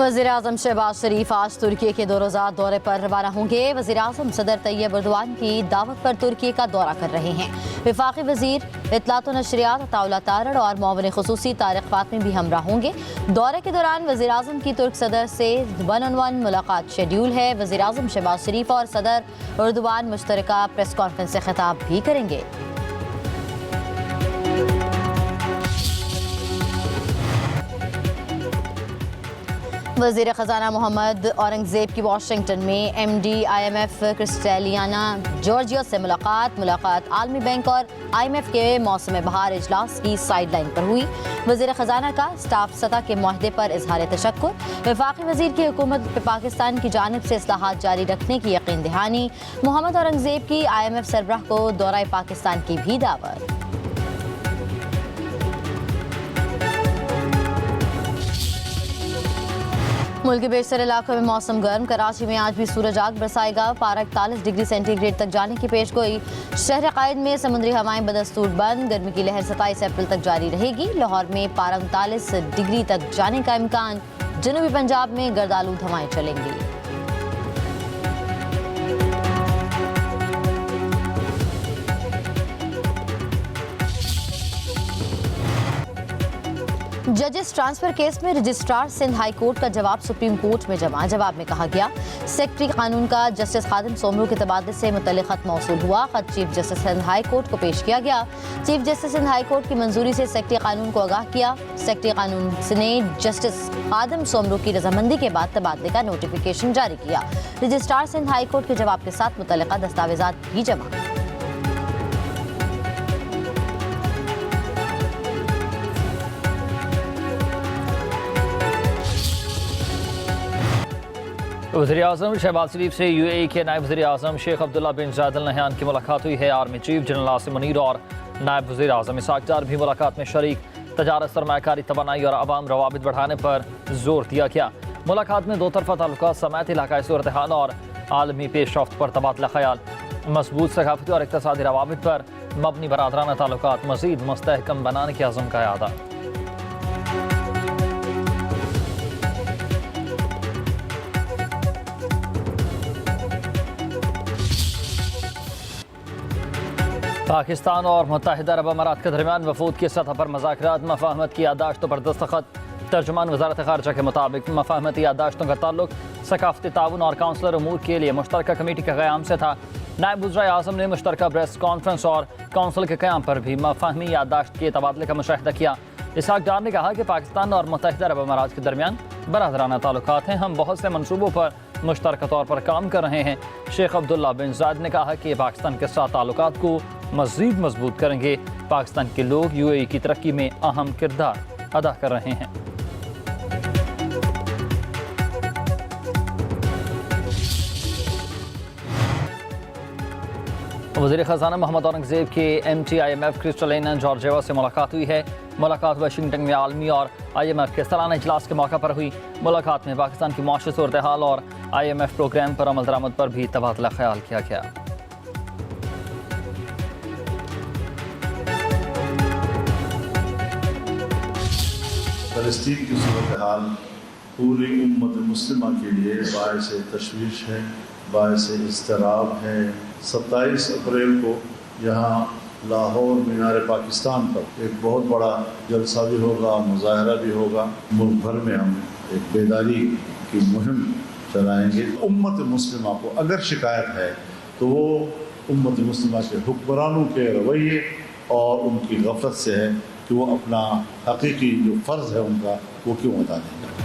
वज़ीर-ए-आज़म शहबाज शरीफ आज तुर्की के 2 रोज़ा दौरे पर रवाना होंगे। वज़ीर-ए-आज़म सदर तैयब एर्दोआन की दावत पर तुर्की का दौरा कर रहे हैं। वफाकी वज़ीर इत्तलात व नशरियात अताउल्लाह तारड़ और मुआविन ख़ुसूसी तारिक फातमी भी हमरा होंगे। दौरे के दौरान वज़ीर-ए-आज़म की तुर्क सदर से 1-on-1 मुलाकात शेड्यूल है। वज़ीर-ए-आज़म शहबाज शरीफ और सदर एर्दोआन मुश्तरका प्रेस कॉन्फ्रेंस से खिताब भी करेंगे। वज़ीर ख़जाना मोहम्मद औरंगज़ेब की वाशिंगटन में MD IMF क्रिस्टेलियाना जॉर्जिया से मुलाकात आलमी बैंक और IMF के मौसम बहार इजलास की साइड लाइन पर हुई। वज़ीर ख़जाना का स्टाफ सतह के मुआहदे पर इजहार तशक्कुर। वफाकी वज़ीर की हुकूमत पे पाकिस्तान की जानिब से इस्लाहात जारी रखने की यकीन दहानी। मोहम्मद औरंगज़ेब की IMF सरबराह को दौरा पाकिस्तान की भी दावत। मुल्क के बेशतर इलाकों में मौसम गर्म। कराची में आज भी सूरज आग बरसाएगा। पारा 41 डिग्री सेंटीग्रेड तक जाने की पेशगोई। शहर कायद में समुद्री हवाएं बदस्तूर बंद। गर्मी की लहर 27 अप्रैल तक जारी रहेगी। लाहौर में पारा 39 डिग्री तक जाने का इम्कान। जनूबी पंजाब में गर्दालूद हवाएं चलेंगी। जजेस ट्रांसफर केस में रजिस्ट्रार सिंध हाई कोर्ट का जवाब सुप्रीम कोर्ट में जमा। जवाब में कहा गया सेक्रेटरी कानून का जस्टिस खादिम सोमरू के तबादले से मुतल्लिक खत मौसूल हुआ। खत chief justice Sindh high court को पेश किया गया। Chief justice Sindh high court की मंजूरी से सेक्रेटरी कानून को आगाह किया। सेक्रेटरी कानून ने जस्टिस खादिम सोमरू की रजामंदी के बाद तबादले का नोटिफिकेशन जारी किया। रजिस्ट्रार सिंध हाई कोर्ट के जवाब के साथ मुतल्लिका दस्तावेजात भी जमा। वज़ीर-ए-आज़म शहबाज शरीफ से UAE के नायब वज़ीर-ए-आज़म शेख अब्दुल्ला बिन ज़ायद अल नहयान की मुलाकात हुई है। Army chief general Asim Munir और नायब वज़ीर-ए-आज़म इसहाक़ डार भी मुलाकात में शरीक। तजारत, सरमायाकारी, तवानाई और अवाम रवाबित बढ़ाने पर जोर दिया गया। मुलाकात में दो तरफ़ा ताल्लुकात समेत इलाकाई सूरत हाल और आलमी पेशरफ्त पर तबादला ख्याल। मजबूत सकाफती और इक़्तिसादी रवाबित पर मबनी बरादराना ताल्लुकात मज़ीद मुस्तहकम बनाने के अज़्म का इआदा। पाकिस्तान और मुत्तहिदा अरब अमारात के दरमियान वफूद की सतह पर मुज़ाकरात, मफाहमत की यादाश्तों पर दस्तखत। तर्जुमान वज़ारत ख़ारिजा के मुताबिक मफाहमती यादाश्तों का ताल्लुक सकाफ़ती ताउन और काउंसलर उमूर के लिए मुश्तरका कमेटी के क़याम से था। नायब वज़ीर-ए-आज़म ने मुश्तरका प्रेस कॉन्फ्रेंस और काउंसिल के क़याम पर भी मफाहमी यादाश्त के तबादले का मुशाहिदा किया। इसहाक़ डार ने कहा कि पाकिस्तान और मुत्तहिदा अरब अमारात के दरमियान बरादराना ताल्लुकात हैं। हम बहुत से मनसूबों पर मुश्तरका तौर पर काम कर रहे हैं। शेख अब्दुल्ला बिन ज़ायद ने कहा कि पाकिस्तान के साथ ताल्लुकात को मज़ीद मजबूत करेंगे। पाकिस्तान के लोग UAE की तरक्की में अहम किरदार अदा कर रहे हैं। वज़ीर ख़जाना मोहम्मद औरंगज़ेब के MD IMF क्रिस्टेलियाना जॉर्जिया से मुलाकात हुई है। मुलाकात वाशिंगटन में आलमी और IMF के सालाना इजलास के मौका पर हुई। मुलाकात में पाकिस्तान की माशी सूरत हाल और IMF प्रोग्राम पर अमल दरामद पर भी तबादला ख्याल किया गया। फ़लस्तीन की सूरत हाल पूरी उम्मत मुस्लिमा के लिए बायस तशवीश है, बायस इज़्तिराब है। 27 अप्रैल को यहाँ लाहौर मीनार पाकिस्तान पर एक बहुत बड़ा जलसा भी होगा, मुज़ाहरा भी होगा। मुल्क भर में हम एक बेदारी की मुहिम चलाएँगे। उम्मत मुस्लिमा को अगर शिकायत है तो वो उम्मत मुस्लिमा के हुक्मरानों के रवैये और उनकी गफलत से है कि वो अपना हकीकी जो फ़र्ज़ है उनका वो क्यों अदा नहीं करते।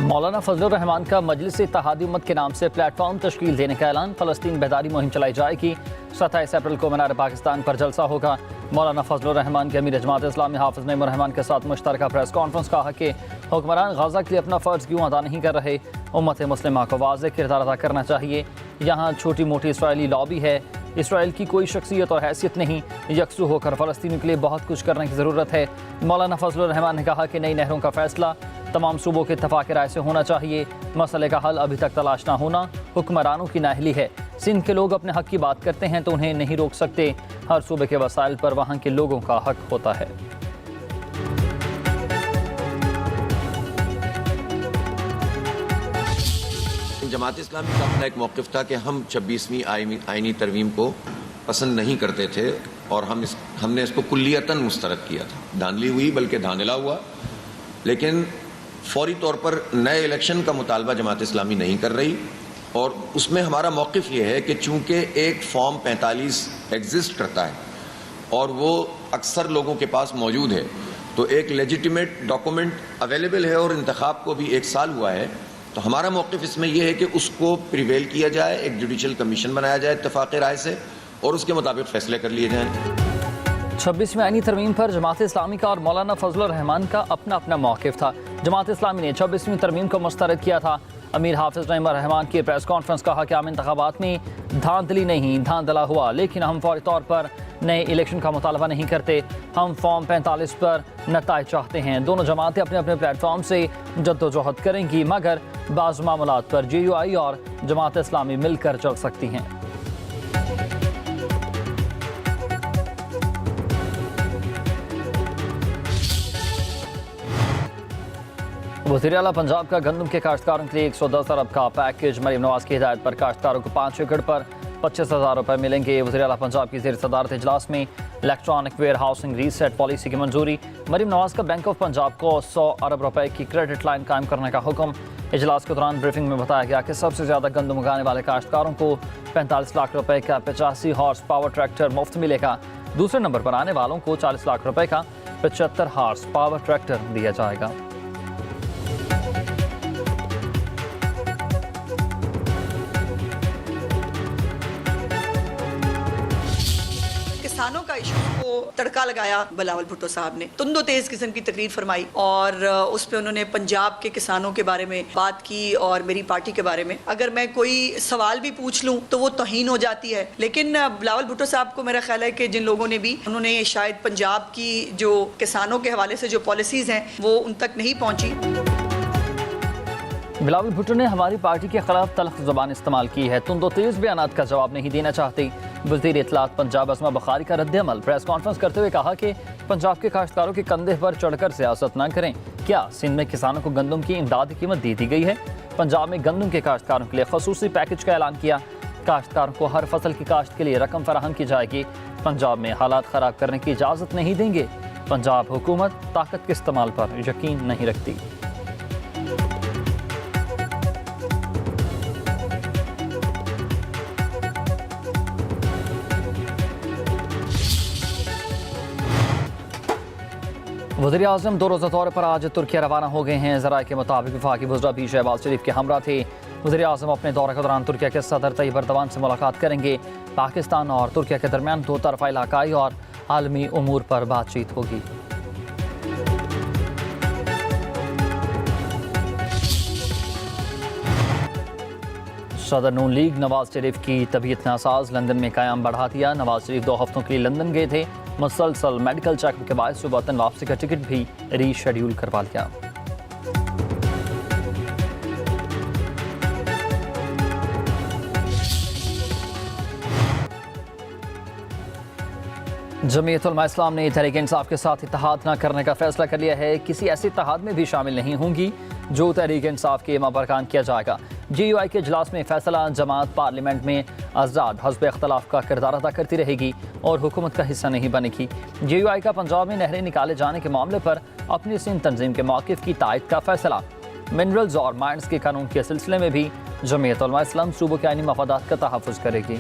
मौलाना फजलुर रहमान का मजलिस इत्तेहादी उम्मत के नाम से प्लेटफॉर्म तश्कील देने का ऐलान। फ़लस्तीन बेदारी मुहिम चलाई जाएगी। 27 अप्रैल को मीनार पाकिस्तान पर जलसा होगा। मौलाना फजलुर रहमान के अमीर जमात इस्लामी हाफिज़ नईमुर रहमान के साथ मुश्तरका प्रेस कॉन्फ्रेंस कहा कि हुक्मरान गाज़ा के लिए अपना फ़र्ज़ क्यों अदा नहीं कर रहे। उम्मत मुस्लिमा को वाज़ेह किरदार अदा करना चाहिए। यहाँ छोटी मोटी इसराइली लॉबी है। इसराइल की कोई शख्सियत और हैसियत नहीं। यकसू होकर फ़लस्तीन के लिए बहुत कुछ करने की ज़रूरत है। मौलाना फजलुर रहमान ने कहा कि नई नहरों का फ़ैसला तमाम सूबों के इत्तफ़ाक़ राय से होना चाहिए। मसले का हल अभी तक तलाश ना होना हुक्मरानों की नाअहली है। सिंध के लोग अपने हक़ की बात करते हैं तो उन्हें नहीं रोक सकते। हर सूबे के वसाइल पर वहाँ के लोगों का हक़ होता है। जमात इस्लामी का अपना एक मौक़िफ़ था कि हम 26वीं आईनी तरमीम को पसंद नहीं करते थे और हमने इसको कुल्लियतन मुस्तरद किया था। धांधली हुई बल्कि धांधला हुआ, लेकिन फौरी तौर पर नए इलेक्शन का मुतालबा जमात इस्लामी नहीं कर रही और उसमें हमारा मौक़िफ़ ये है कि चूँकि एक फॉर्म 45 एग्जिस्ट करता है और वो अक्सर लोगों के पास मौजूद है, तो एक लेजिटिमेट डॉक्यूमेंट अवेलेबल है और इंतखाब को भी 1 साल हुआ है, तो हमारा मौक़िफ़ इसमें यह है कि उसको प्रिवेल किया जाए, एक जुडिशल कमीशन बनाया जाए इत्तेफ़ाक़ राय से और उसके मुताबिक फ़ैसले कर लिए जाएँ। 26वीं आईनी तरमीम पर जमात इस्लामी का और मौलाना फजलुर रहमान का अपना अपना मौक़िफ़ था। जमात इस्लामी ने 26वीं तरमीम को मुस्तरद किया था। अमीर हाफिज़ नईमुर रहमान की प्रेस कॉन्फ्रेंस कहा कि आम इंतखाबात में धांधली नहीं धांधला हुआ, लेकिन हम फौरी तौर पर नए इलेक्शन का मुतालबा नहीं करते। हम फॉर्म 45 पर नताइज चाहते हैं। दोनों जमातें अपने अपने प्लेटफॉर्म से जद्दोजहद करेंगी, मगर बाज़ मामलात पर JUI और जमात इस्लामी मिलकर चल सकती हैं। वज़ीर आला पंजाब का गंदम के काश्तकारों के लिए 110 अरब का पैकेज। मरीम नवाज की हिदायत पर काश्तकारों को 5 एकड़ पर 25,000 रुपये मिलेंगे। वज़ीर आला पंजाब की ज़ेर सदारत इजलास में electronic warehousing receipt policy की मंजूरी। मरीम नवाज का बैंक ऑफ पंजाब को 100 अरब रुपये की क्रेडिट लाइन कायम करने का हुक्म। इजलास के दौरान ब्रीफिंग में बताया गया कि सबसे ज़्यादा गंदम उगाने वाले काश्तकारों को 45 लाख रुपये का 85 हॉर्स पावर ट्रैक्टर मुफ्त मिलेगा। दूसरे नंबर पर आने वालों को 40 लाख रुपये का 75 हॉर्स पावर ट्रैक्टर दिया जाएगा। किसानों का इशू को तड़का लगाया बिलावल भुट्टो साहब ने, तुंदो तेज किस्म की तकरीर फरमाई और उस पर उन्होंने पंजाब के किसानों के बारे में बात की और मेरी पार्टी के बारे में। अगर मैं कोई सवाल भी पूछ लूं तो वो तौहीन हो जाती है, लेकिन बिलावल भुट्टो साहब को मेरा ख्याल है कि जिन लोगों ने भी उन्होंने शायद पंजाब की जो किसानों के हवाले से जो पॉलिसीज हैं वो उन तक नहीं पहुंची। बिलावल भुट्टो ने हमारी पार्टी के खिलाफ तल्ख ज़बान इस्तेमाल की है, तुंदो तेज बयानात का जवाब नहीं देना चाहती। वज़ीर इत्तलात पंजाब अज़मा बुखारी का रद्द-ए-अमल। प्रेस कॉन्फ्रेंस करते हुए कहा कि पंजाब के काश्तकारों के कंधे पर चढ़कर सियासत न करें। क्या सिंध में किसानों को गंदम की इमदाद की कीमत दे दी गई है? पंजाब में गंदम के काश्तकारों के लिए खसूसी पैकेज का ऐलान किया। काश्तकारों को हर फसल की काश्त के लिए रकम फराहम की जाएगी। पंजाब में हालात ख़राब करने की इजाज़त नहीं देंगे। पंजाब हुकूमत ताकत के इस्तेमाल पर यकीन नहीं रखती। वज़ीर आज़म 2 रोज़ा दौरे पर आज तुर्किया रवाना हो गए हैं। ज़राए के मुताबिक वफाकी वज़रा भी शहबाज शरीफ के हमरा थे। वज़ीर आज़म अपने दौरे के दौरान तुर्किया के सदर तैयब एर्दोगान से मुलाकात करेंगे। पाकिस्तान और तुर्किया के दरमियान 2 तरफ़ा इलाकाई और आलमी उमूर पर बातचीत होगी। सदर नून लीग नवाज शरीफ की तबीयत नासाज, लंदन में क़याम बढ़ा दिया। नवाज शरीफ 2 हफ्तों के लिए लंदन गए थे। मुसलसल मेडिकल चेकअप के बाद वतन वापसी का टिकट भी रीशेड्यूल करवा लिया। जमीयत उलमा इस्लाम ने तहरीक इंसाफ के साथ इत्तेहाद न करने का फैसला कर लिया है। किसी ऐसे इत्तेहाद में भी शामिल नहीं होंगी जो तहरीक इंसाफ के इमाम पर कान किया जाएगा। JUI के इजलास में फैसला, जमात पार्लियामेंट में आज़ाद हस्ब इख्तलाफ का किरदार अदा करती रहेगी और हुकूमत का हिस्सा नहीं बनेगी। JUI का पंजाब में नहरें निकाले जाने के मामले पर अपनी सिंध तंजीम के मौक़िफ़ की तायद का फैसला। मिनरल्स और माइंस के कानून के सिलसिले में भी जमीयत उलमा इस्लाम सूबों के आईनी मफादात का तहफ़्फ़ुज़ करेगी।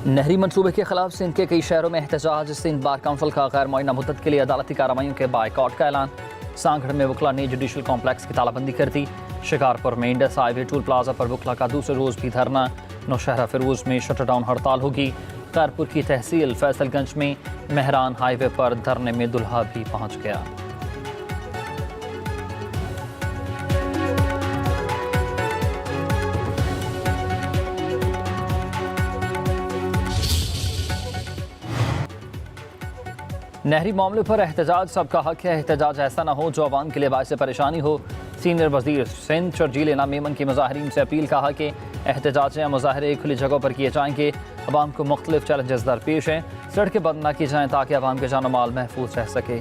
नहरी मनसूबे के खिलाफ सिंध के कई शहरों में एहतजाज। सिंध बार काउंसिल का गैर मुअय्यना मुद्दत के लिए अदालती कार्रवाइयों के बायकॉट का ऐलान। सांगड़ में वकला ने जुडिशल कॉम्प्लेक्स की तालाबंदी कर दी। शिकारपुर में इंडस हाईवे टूल प्लाजा पर वकला का दूसरे रोज़ भी धरना। नौशहरा फिरोज में शटरडाउन हड़ताल होगी। खैरपुर की तहसील फैसलगंज में मेहरान हाईवे पर धरने में दुल्हा भी पहुँच गया। नहरी मामले पर एहतजाज सबका हक है। एहतजाज ऐसा ना हो जो अवाम के लिए बायस परेशानी हो। सीनियर वजीर सिंध शर्जील इनाम मेमन की मुजाहिरीन से अपील, कहा कि एहतजाज या मुजाहरे खुली जगहों पर किए जाएंगे। आवाम को मुख्तलिफ चैलेंजेस दरपेश हैं, सड़कें बंद न की जाएँ ताकि आवाम के जान माल महफूज रह सके।